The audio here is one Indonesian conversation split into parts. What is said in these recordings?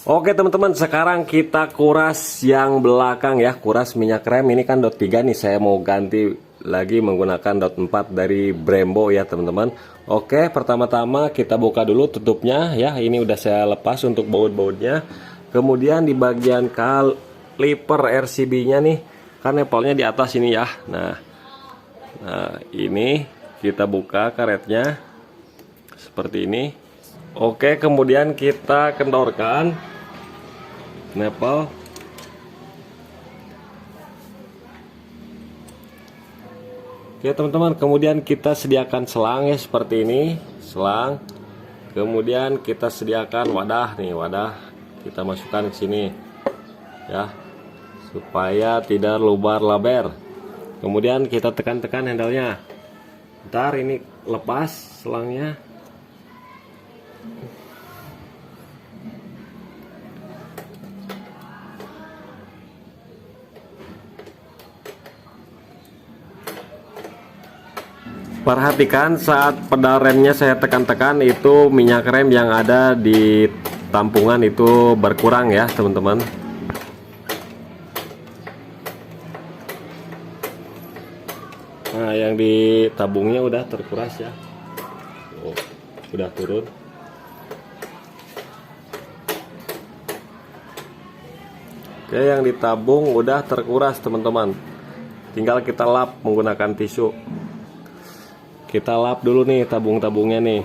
Oke teman-teman, sekarang kita kuras yang belakang ya, kuras minyak rem. Ini kan dot 3 nih, saya mau ganti lagi menggunakan dot 4 dari Brembo ya teman-teman. Oke, pertama-tama kita buka dulu tutupnya ya. Ini udah saya lepas untuk baut-bautnya. Kemudian di bagian kaliper RCB-nya nih, kan nempelnya di atas ini ya. Nah, ini kita buka karetnya seperti ini. Oke, kemudian kita kendorkan nepel. Oke teman-teman, kemudian kita sediakan selang ya seperti ini, selang. Kemudian kita sediakan wadah nih, wadah kita masukkan ke sini ya, supaya tidak lubar-laber. Kemudian kita tekan-tekan handle-nya. Ntar ini lepas selangnya. Perhatikan saat pedal remnya saya tekan-tekan, itu minyak rem yang ada di tampungan itu berkurang ya teman-teman. Nah, yang di tabungnya udah terkuras ya. Oh, udah turun. Oke, yang di tabung udah terkuras teman-teman. Tinggal kita lap menggunakan tisu. Kita lap dulu nih tabung-tabungnya nih,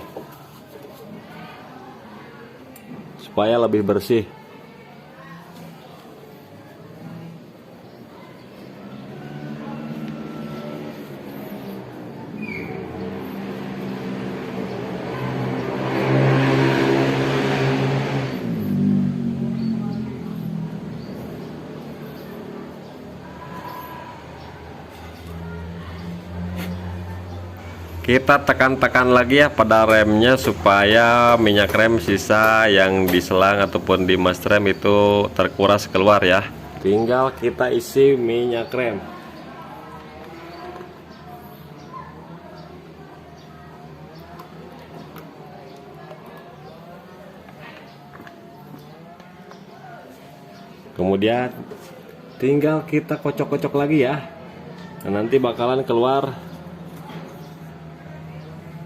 supaya lebih bersih. Kita tekan-tekan lagi ya pada remnya supaya minyak rem sisa yang di selang ataupun di mas rem itu terkuras keluar ya. Tinggal kita isi minyak rem. Kemudian tinggal kita kocok-kocok lagi ya. Nah, nanti bakalan keluar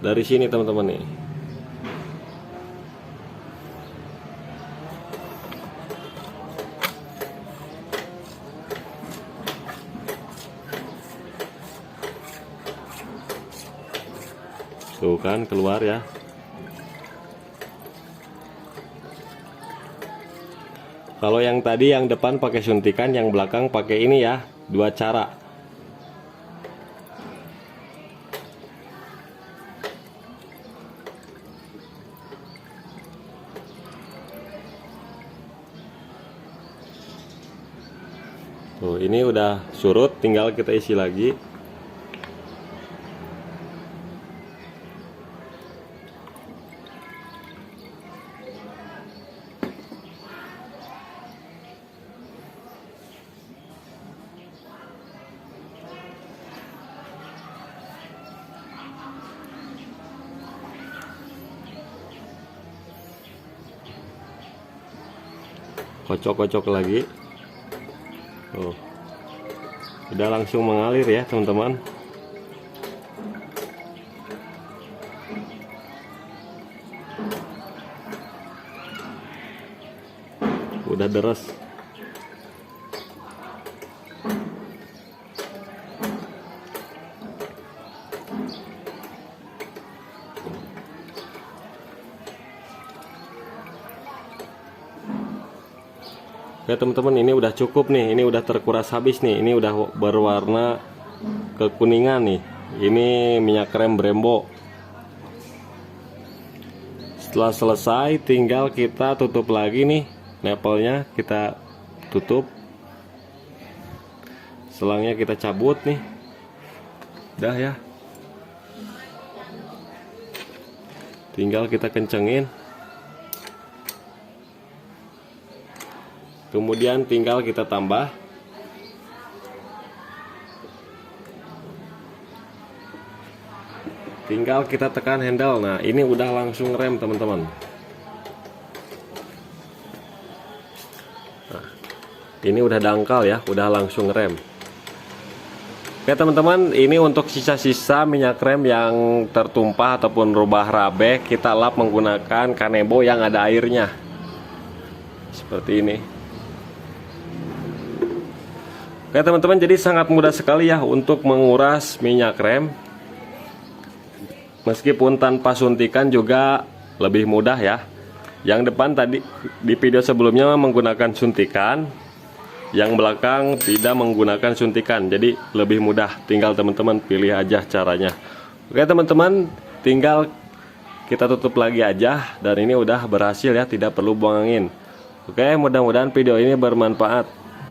dari sini teman-teman nih. Tuh kan keluar ya. Kalau yang tadi yang depan pakai suntikan, yang belakang pakai ini ya. Dua cara. Tuh, ini udah surut, tinggal kita isi lagi. Kocok-kocok lagi. Tuh, udah langsung mengalir ya teman-teman. Udah deres. Oke teman-teman, ini udah cukup nih, ini udah terkuras habis nih, ini udah berwarna kekuningan nih. Ini minyak rem Brembo. Setelah selesai, tinggal kita tutup lagi nih, nepelnya kita tutup, selangnya kita cabut nih, udah ya. Tinggal kita kencengin. Kemudian tinggal kita tambah. Tinggal kita tekan handle. Nah, ini udah langsung rem teman-teman. Nah, ini udah dangkal ya, udah langsung rem. Oke teman-teman, ini untuk sisa-sisa minyak rem yang tertumpah ataupun rubah rabe, kita lap menggunakan kanebo yang ada airnya. Seperti ini. Oke teman-teman, jadi sangat mudah sekali ya untuk menguras minyak rem. Meskipun tanpa suntikan juga lebih mudah ya. Yang depan tadi di video sebelumnya menggunakan suntikan, yang belakang tidak menggunakan suntikan. Jadi lebih mudah, tinggal teman-teman pilih aja caranya. Oke teman-teman, tinggal kita tutup lagi aja, dan ini udah berhasil ya, tidak perlu buang angin. Oke, mudah-mudahan video ini bermanfaat.